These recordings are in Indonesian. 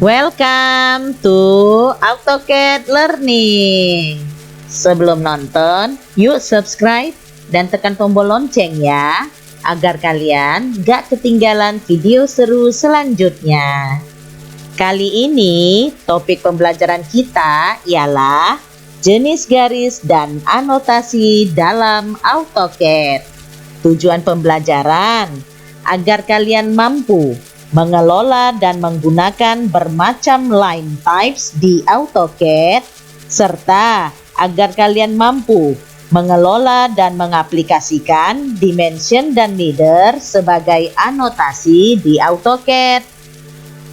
Welcome to AutoCAD Learning. Sebelum nonton, yuk subscribe dan tekan tombol lonceng ya, agar kalian gak ketinggalan video seru selanjutnya. Kali ini topik pembelajaran kita ialah jenis garis dan anotasi dalam AutoCAD. Tujuan pembelajaran agar kalian mampu mengelola dan menggunakan bermacam line types di AutoCAD, serta agar kalian mampu mengelola dan mengaplikasikan dimension dan leader sebagai anotasi di AutoCAD.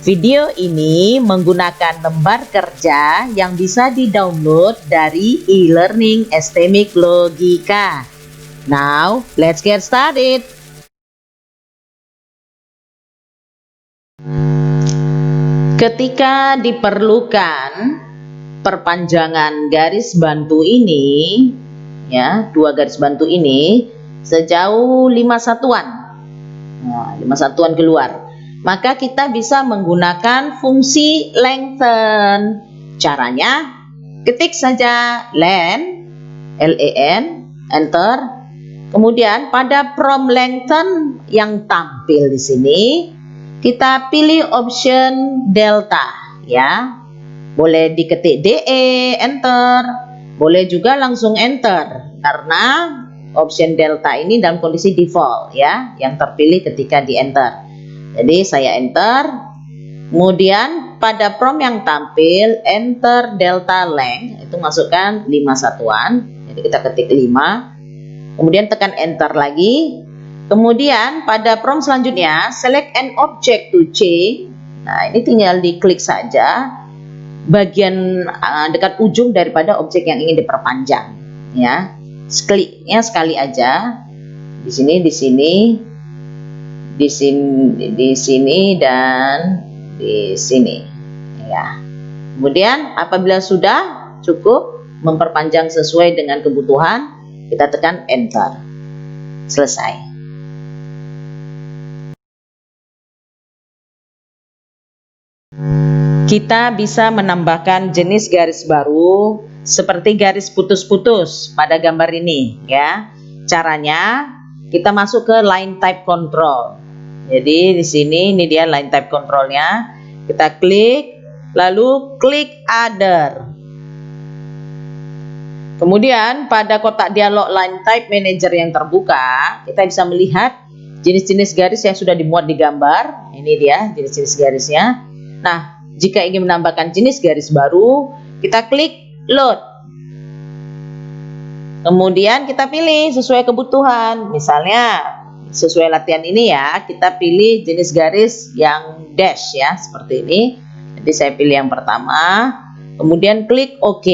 Video ini menggunakan lembar kerja yang bisa di-download dari e-learning STMIC Logika. Now, let's get started. Ketika diperlukan perpanjangan garis bantu ini, ya, dua garis bantu ini sejauh 5 satuan. Nah, 5 satuan keluar. Maka kita bisa menggunakan fungsi lengthen. Caranya, ketik saja len, L-E-N, enter. Kemudian pada prompt lengthen yang tampil di sini, kita pilih option delta, ya. Boleh diketik DE, enter. Boleh juga langsung enter, karena option delta ini dalam kondisi default, ya, yang terpilih ketika di enter. Jadi saya enter. Kemudian pada prompt yang tampil, enter delta length, itu masukkan 5 satuan. Jadi kita ketik 5. Kemudian tekan enter lagi. Kemudian pada prompt selanjutnya, select an object to change. Nah, ini tinggal diklik saja bagian dekat ujung daripada objek yang ingin diperpanjang, ya. Kliknya sekali aja. Di sini, di sini, di sini, di sini, dan di sini, ya. Kemudian apabila sudah cukup memperpanjang sesuai dengan kebutuhan, kita tekan enter. Selesai. Kita bisa menambahkan jenis garis baru seperti garis putus-putus pada gambar ini, ya. Caranya kita masuk ke line type control. Jadi di sini ini dia line type controlnya. Kita klik, lalu klik other. Kemudian pada kotak dialog line type manager yang terbuka, kita bisa melihat jenis-jenis garis yang sudah dimuat di gambar. Ini dia jenis-jenis garisnya. Nah, jika ingin menambahkan jenis garis baru, kita klik load. Kemudian kita pilih sesuai kebutuhan. Misalnya sesuai latihan ini ya, kita pilih jenis garis yang dash ya, seperti ini. Jadi saya pilih yang pertama, kemudian klik OK.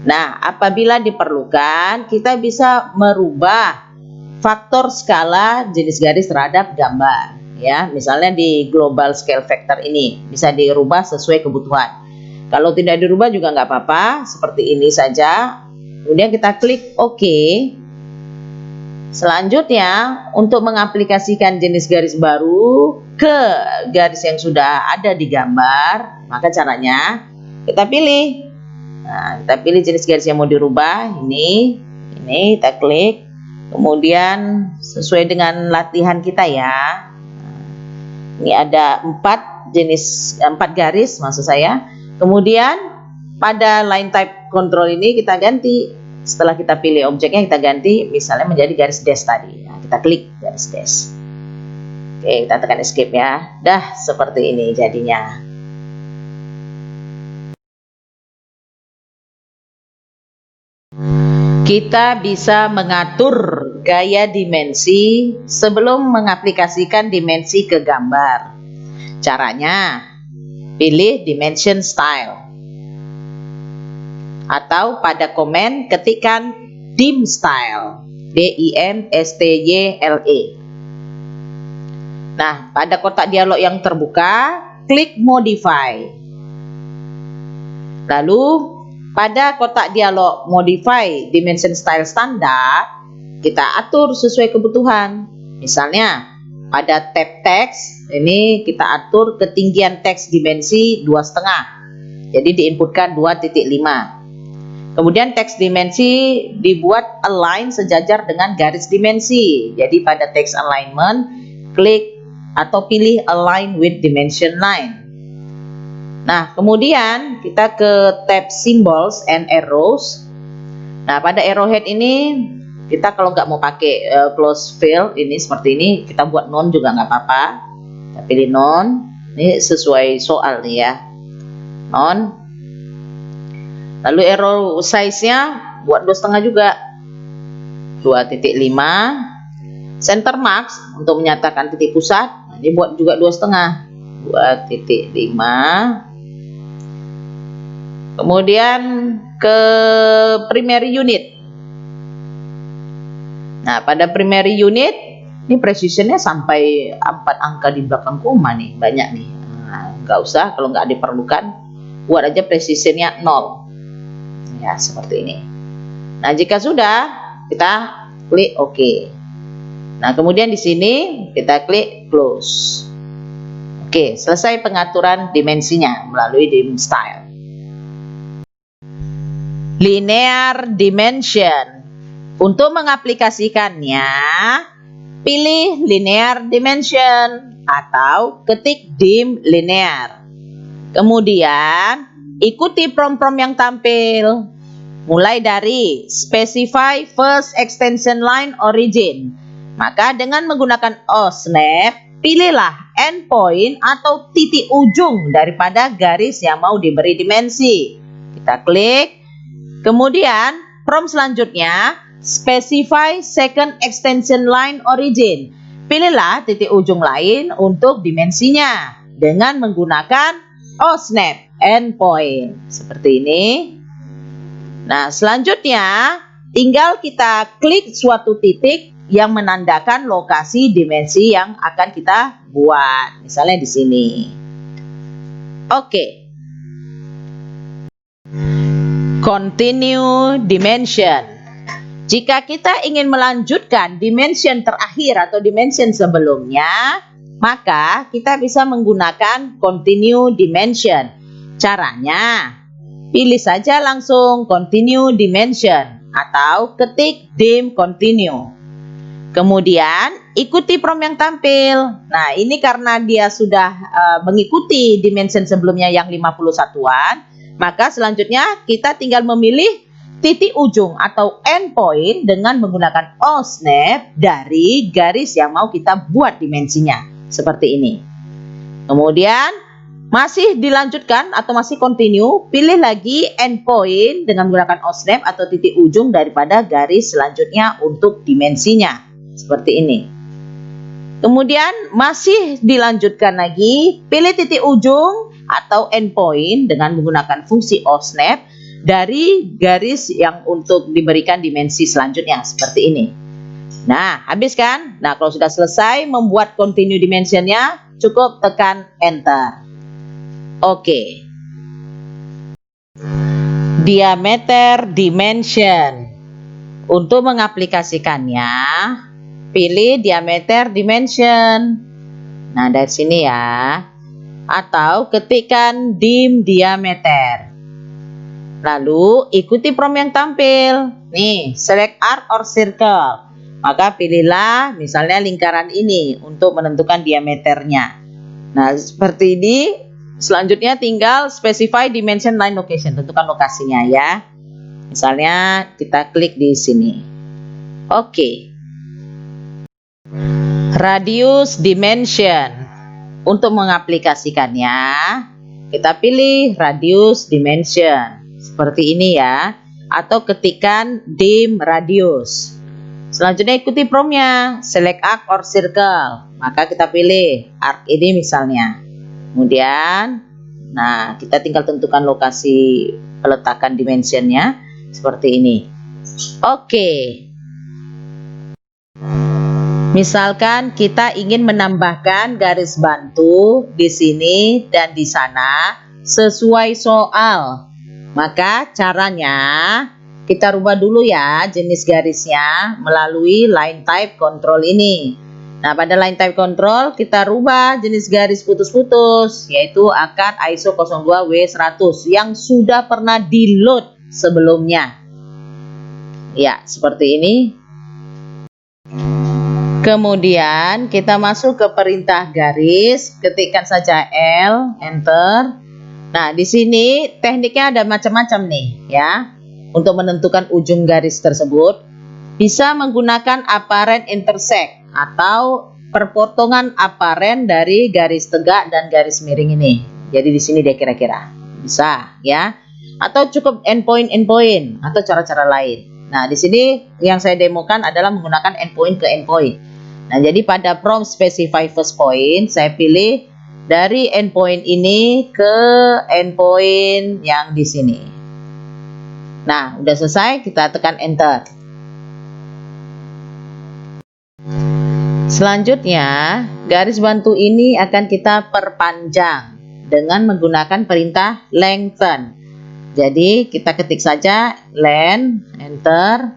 Nah, apabila diperlukan, kita bisa merubah faktor skala jenis garis terhadap gambar. Ya, misalnya di global scale factor ini bisa dirubah sesuai kebutuhan. Kalau tidak dirubah juga nggak apa-apa, seperti ini saja. Kemudian kita klik OK. Selanjutnya, untuk mengaplikasikan jenis garis baru ke garis yang sudah ada di gambar, maka caranya kita pilih. Nah, kita pilih jenis garis yang mau dirubah. Ini kita klik. Kemudian sesuai dengan latihan kita ya. Ini ada 4 garis maksud saya. Kemudian pada line type control ini kita ganti. Setelah kita pilih objeknya, kita ganti misalnya menjadi garis dash tadi. Nah, kita klik garis dash. Oke, kita tekan escape ya. Dah seperti ini jadinya. Kita bisa mengatur gaya dimensi sebelum mengaplikasikan dimensi ke gambar. Caranya, pilih dimension style. Atau pada komen ketikkan dim style. D-I-M-S-T-Y-L-E. Nah, pada kotak dialog yang terbuka, klik modify. Lalu pada kotak dialog modify dimension style standar, kita atur sesuai kebutuhan. Misalnya pada tab teks ini kita atur ketinggian teks dimensi 2,5. Jadi diinputkan 2.5. Kemudian teks dimensi dibuat align sejajar dengan garis dimensi. Jadi pada text alignment klik atau pilih align with dimension line. Nah, kemudian kita ke tab symbols and arrows. Nah, pada arrowhead ini kita kalau nggak mau pakai close fill ini seperti ini, kita buat none juga nggak apa-apa. Kita pilih none. Ini sesuai soal nih ya. None. Lalu arrow size-nya buat 2,5 juga. 2.5. Center marks untuk menyatakan titik pusat. Ini buat juga 2,5. 2.5. Kemudian ke primary unit. Nah, pada primary unit ini precisionnya sampai 4 angka di belakang koma nih, banyak nih. Nah, nggak usah kalau nggak diperlukan, buat aja precisionnya 0. Ya, seperti ini. Nah, jika sudah, kita klik OK. Nah, kemudian di sini kita klik close. Oke, selesai pengaturan dimensinya melalui dim style. Linear dimension. Untuk mengaplikasikannya, pilih linear dimension atau ketik dim linear. Kemudian, ikuti prompt-prompt yang tampil. Mulai dari specify first extension line origin. Maka dengan menggunakan OSNAP, pilihlah endpoint atau titik ujung daripada garis yang mau diberi dimensi. Kita klik. Kemudian, prompt selanjutnya, specify second extension line origin. Pilihlah titik ujung lain untuk dimensinya dengan menggunakan OSNAP endpoint. Seperti ini. Nah, selanjutnya tinggal kita klik suatu titik yang menandakan lokasi dimensi yang akan kita buat. Misalnya di sini. Oke. Continue dimension. Jika kita ingin melanjutkan dimension terakhir atau dimension sebelumnya, maka kita bisa menggunakan continue dimension. Caranya, pilih saja langsung continue dimension atau ketik dim continue. Kemudian ikuti prompt yang tampil. Nah, ini karena dia sudah mengikuti dimension sebelumnya yang 51-an, maka selanjutnya kita tinggal memilih titik ujung atau endpoint dengan menggunakan OSNAP dari garis yang mau kita buat dimensinya. Seperti ini. Kemudian masih dilanjutkan atau masih continue, pilih lagi endpoint dengan menggunakan OSNAP atau titik ujung daripada garis selanjutnya untuk dimensinya. Seperti ini. Kemudian masih dilanjutkan lagi, pilih titik ujung atau endpoint dengan menggunakan fungsi OSNAP dari garis yang untuk diberikan dimensi selanjutnya. Seperti ini. Nah, habis kan? Nah, kalau sudah selesai membuat continue dimensionnya, cukup tekan enter. Oke. Diameter dimension. Untuk mengaplikasikannya, pilih diameter dimension. Nah, dari sini ya. Atau ketikkan dim diameter. Lalu ikuti prompt yang tampil. Nih, select arc or circle. Maka pilihlah misalnya lingkaran ini untuk menentukan diameternya. Nah, seperti ini. Selanjutnya tinggal specify dimension line location. Tentukan lokasinya ya. Misalnya kita klik di sini. Oke. Radius dimension. Untuk mengaplikasikannya, kita pilih radius dimension. Seperti ini ya. Atau ketikkan dim radius. Selanjutnya ikuti prompt-nya. Select arc or circle. Maka kita pilih arc ini misalnya. Kemudian, nah kita tinggal tentukan lokasi peletakan dimensionnya. Seperti ini. Oke. Misalkan kita ingin menambahkan garis bantu di sini dan di sana sesuai soal. Maka caranya kita rubah dulu ya jenis garisnya melalui line type control ini. Nah, pada line type control kita rubah jenis garis putus-putus, yaitu akad ISO 02W100 yang sudah pernah di load sebelumnya. Ya, seperti ini. Kemudian kita masuk ke perintah garis, ketikkan saja L, enter. Nah, di sini tekniknya ada macam-macam nih ya. Untuk menentukan ujung garis tersebut, bisa menggunakan apparent intersect atau perpotongan apparent dari garis tegak dan garis miring ini. Jadi di sini dia kira-kira bisa ya. Atau cukup endpoint atau cara-cara lain. Nah, di sini yang saya demokan adalah menggunakan endpoint ke endpoint. Nah, jadi pada prompt specify first point, saya pilih dari endpoint ini ke endpoint yang di sini. Nah, udah selesai, kita tekan enter. Selanjutnya, garis bantu ini akan kita perpanjang dengan menggunakan perintah lengthen. Jadi, kita ketik saja length, enter.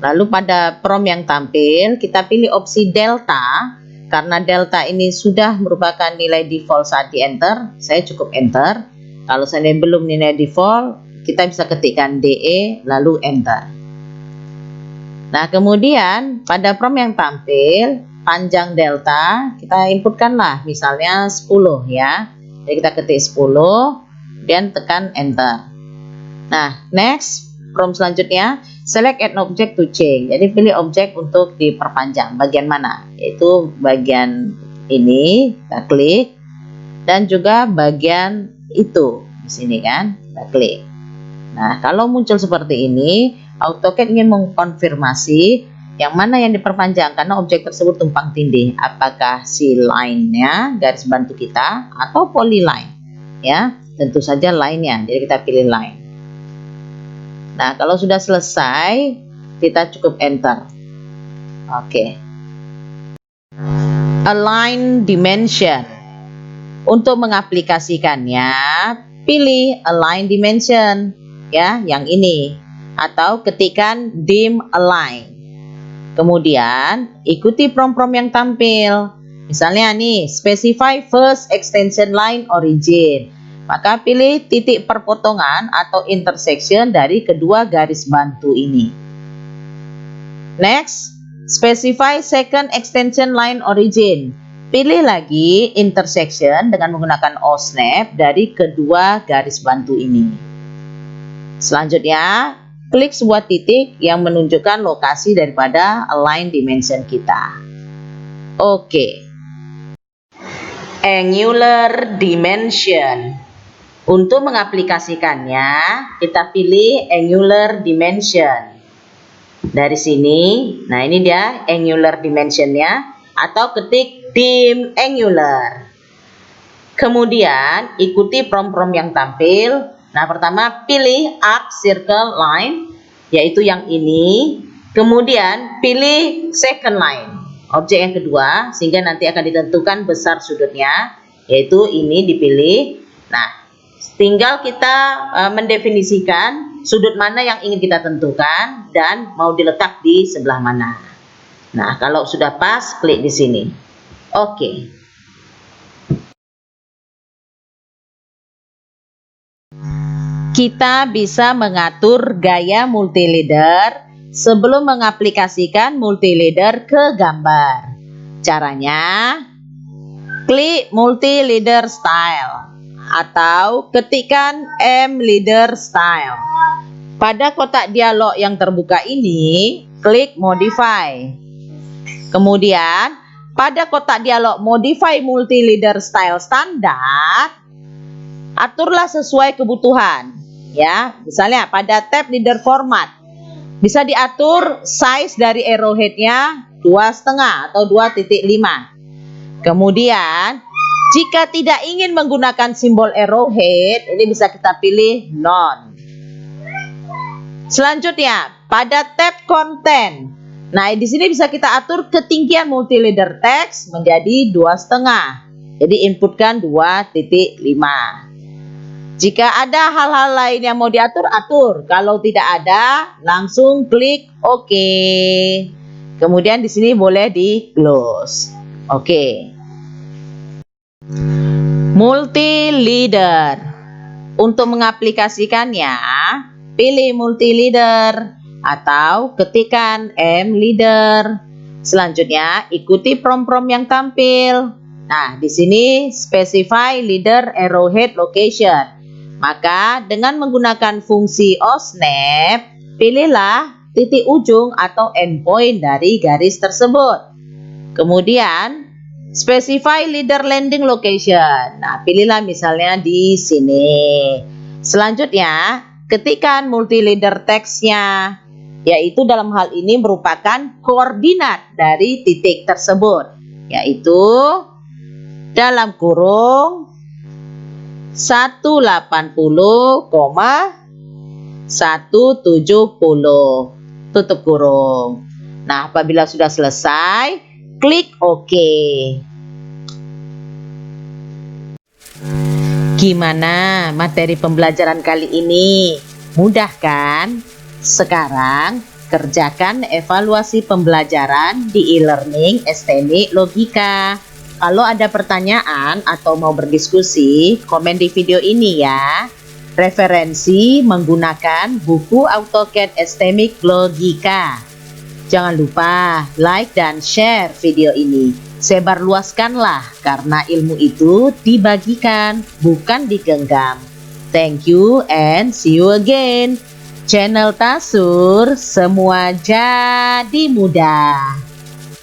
Lalu pada prompt yang tampil, kita pilih opsi delta. Karena delta ini sudah merupakan nilai default saat di enter, saya cukup enter. Kalau saya belum nilai default, kita bisa ketikkan DE, lalu enter. Nah, kemudian pada prompt yang tampil, panjang delta kita inputkanlah misalnya 10 ya. Jadi kita ketik 10 dan tekan enter. Nah, next prompt selanjutnya select an object to change. Jadi pilih objek untuk diperpanjang. Bagian mana? Yaitu bagian ini, kita klik, dan juga bagian itu di sini kan, kita klik. Nah, kalau muncul seperti ini, AutoCAD ingin mengkonfirmasi yang mana yang diperpanjang karena objek tersebut tumpang tindih, apakah si line-nya garis bantu kita atau polyline ya. Tentu saja line-nya, jadi kita pilih line. Nah, kalau sudah selesai kita cukup enter. Oke. Align dimension. Untuk mengaplikasikannya pilih align dimension ya, yang ini, atau ketikkan dim align. Kemudian ikuti prompt-prompt yang tampil. Misalnya nih, specify first extension line origin. Maka pilih titik perpotongan atau intersection dari kedua garis bantu ini. Next, specify second extension line origin. Pilih lagi intersection dengan menggunakan OSNAP dari kedua garis bantu ini. Selanjutnya, klik sebuah titik yang menunjukkan lokasi daripada align dimension kita. Oke. Angular dimension. Untuk mengaplikasikannya, kita pilih angular dimension. Dari sini, nah ini dia angular dimensionnya, atau ketik dim angular. Kemudian, ikuti prompt-prompt yang tampil. Nah, pertama pilih arc circle line, yaitu yang ini. Kemudian pilih second line, objek yang kedua, sehingga nanti akan ditentukan besar sudutnya, yaitu ini dipilih. Nah, tinggal kita mendefinisikan sudut mana yang ingin kita tentukan dan mau diletak di sebelah mana. Nah, kalau sudah pas, klik di sini. Oke. Kita bisa mengatur gaya multileader sebelum mengaplikasikan multileader ke gambar. Caranya, klik multileader style atau ketikkan M leader style. Pada kotak dialog yang terbuka ini, klik modify. Kemudian, pada kotak dialog modify multileader style standar, aturlah sesuai kebutuhan. Ya, misalnya pada tab leader format bisa diatur size dari arrowhead-nya 2,5 atau 2.5. Kemudian jika tidak ingin menggunakan simbol arrowhead, ini bisa kita pilih none. Selanjutnya pada tab content. Nah, di sini bisa kita atur ketinggian multileader text menjadi 2,5. Jadi inputkan 2.5. Jika ada hal-hal lain yang mau diatur, atur. Kalau tidak ada, langsung klik OK. Kemudian di sini boleh di close. Oke. Multi leader. Untuk mengaplikasikannya, pilih multi leader atau ketikkan M leader. Selanjutnya, ikuti prompt-prompt yang tampil. Nah, di sini specify leader arrowhead location. Maka dengan menggunakan fungsi OSNAP, pilihlah titik ujung atau endpoint dari garis tersebut. Kemudian, specify leader landing location. Nah, pilihlah misalnya di sini. Selanjutnya, ketikkan multi leader text-nya, yaitu dalam hal ini merupakan koordinat dari titik tersebut, yaitu dalam kurung 180,170 tutup kurung. Nah, apabila sudah selesai, klik OK. Gimana materi pembelajaran kali ini? Mudah kan? Sekarang kerjakan evaluasi pembelajaran di e-learning STMI Logika. Kalau ada pertanyaan atau mau berdiskusi, komen di video ini ya. Referensi menggunakan buku AutoCAD STMI Logika. Jangan lupa like dan share video ini. Sebarluaskanlah karena ilmu itu dibagikan, bukan digenggam. Thank you and see you again. Channel Tasur, semua jadi mudah.